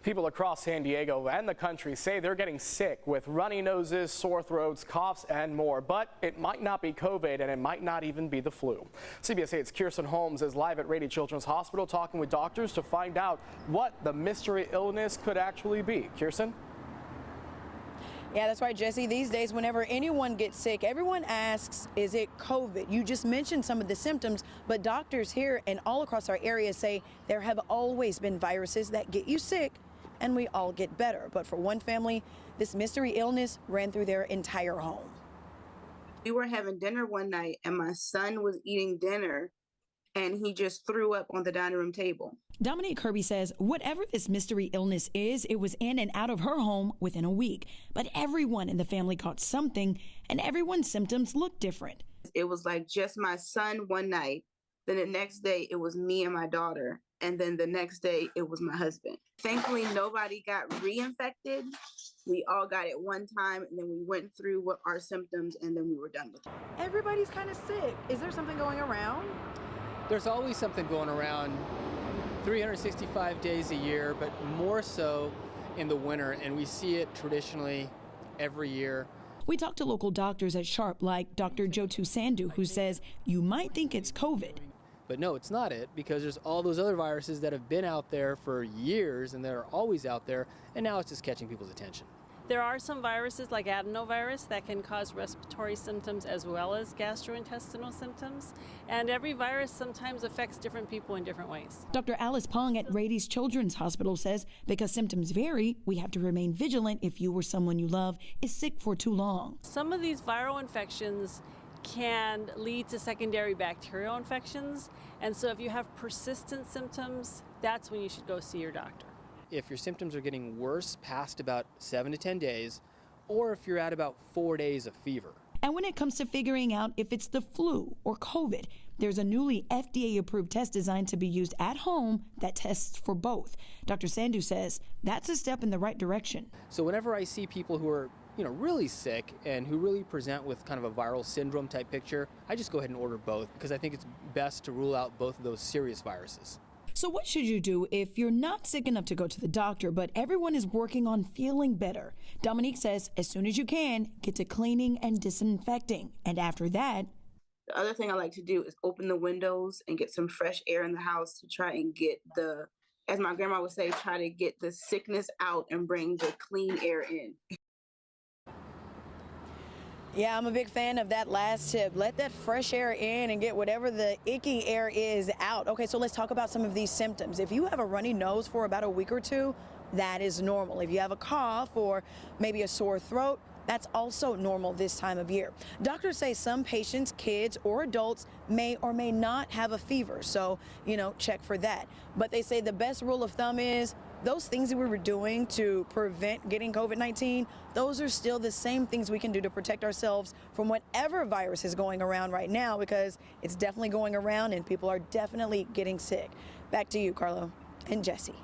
People across San Diego and the country say they're getting sick with runny noses, sore throats, coughs, and more. But it might not be COVID, and it might not even be the flu. CBS 8's Kirsten Holmes is live at Rady Children's Hospital talking with doctors to find out what the mystery illness could actually be. Kirsten? Yeah, that's right, Jesse. These days, whenever anyone gets sick, everyone asks, is it COVID? You just mentioned some of the symptoms, but doctors here and all across our area say there have always been viruses that get you sick, and we all get better. But for one family, this mystery illness ran through their entire home. We were having dinner one night, and my son was eating dinner, and he just threw up on the dining room table. Dominique Kirby says whatever this mystery illness is, it was in and out of her home within a week. But everyone in the family caught something, and everyone's symptoms looked different. It was like just my son one night, then the next day it was me and my daughter, and then the next day it was my husband. Thankfully, nobody got reinfected. We all got it one time, and then we went through what our symptoms, and then we were done with it. Everybody's kind of sick. Is there something going around? There's always something going around 365 days a year, but more so in the winter, and we see it traditionally every year. We talked to local doctors at Sharp, like Dr. Jotu Sandhu, who says you might think it's COVID. But no, it's not it, because there's all those other viruses that have been out there for years and that are always out there, and now it's just catching people's attention. There are some viruses like adenovirus that can cause respiratory symptoms as well as gastrointestinal symptoms. And every virus sometimes affects different people in different ways. Dr. Alice Pong at Rady's Children's Hospital says because symptoms vary, we have to remain vigilant if you or someone you love is sick for too long. Some of these viral infections can lead to secondary bacterial infections. And so if you have persistent symptoms, that's when you should go see your doctor. If your symptoms are getting worse past about 7 to 10 days, or if you're at about 4 days of fever. And when it comes to figuring out if it's the flu or COVID, there's a newly FDA-approved test designed to be used at home that tests for both. Dr. Sandhu says that's a step in the right direction. So whenever I see people who are really sick and who really present with kind of a viral syndrome type picture, I just go ahead and order both because I think it's best to rule out both of those serious viruses. So what should you do if you're not sick enough to go to the doctor, but everyone is working on feeling better? Dominique says as soon as you can, get to cleaning and disinfecting. And after that, the other thing I like to do is open the windows and get some fresh air in the house to try and get the, as my grandma would say, try to get the sickness out and bring the clean air in. yeah, I'm a big fan of that last tip. Let that fresh air in and get whatever the icky air is out. Okay, so let's talk about some of these symptoms. If you have a runny nose for about a week or two, that is normal. If you have a cough or maybe a sore throat, that's also normal this time of year. Doctors say some patients, kids or adults, may or may not have a fever, so, check for that. But they say the best rule of thumb is those things that we were doing to prevent getting COVID-19, those are still the same things we can do to protect ourselves from whatever virus is going around right now, because it's definitely going around and people are definitely getting sick. Back to you, Carlo and Jesse.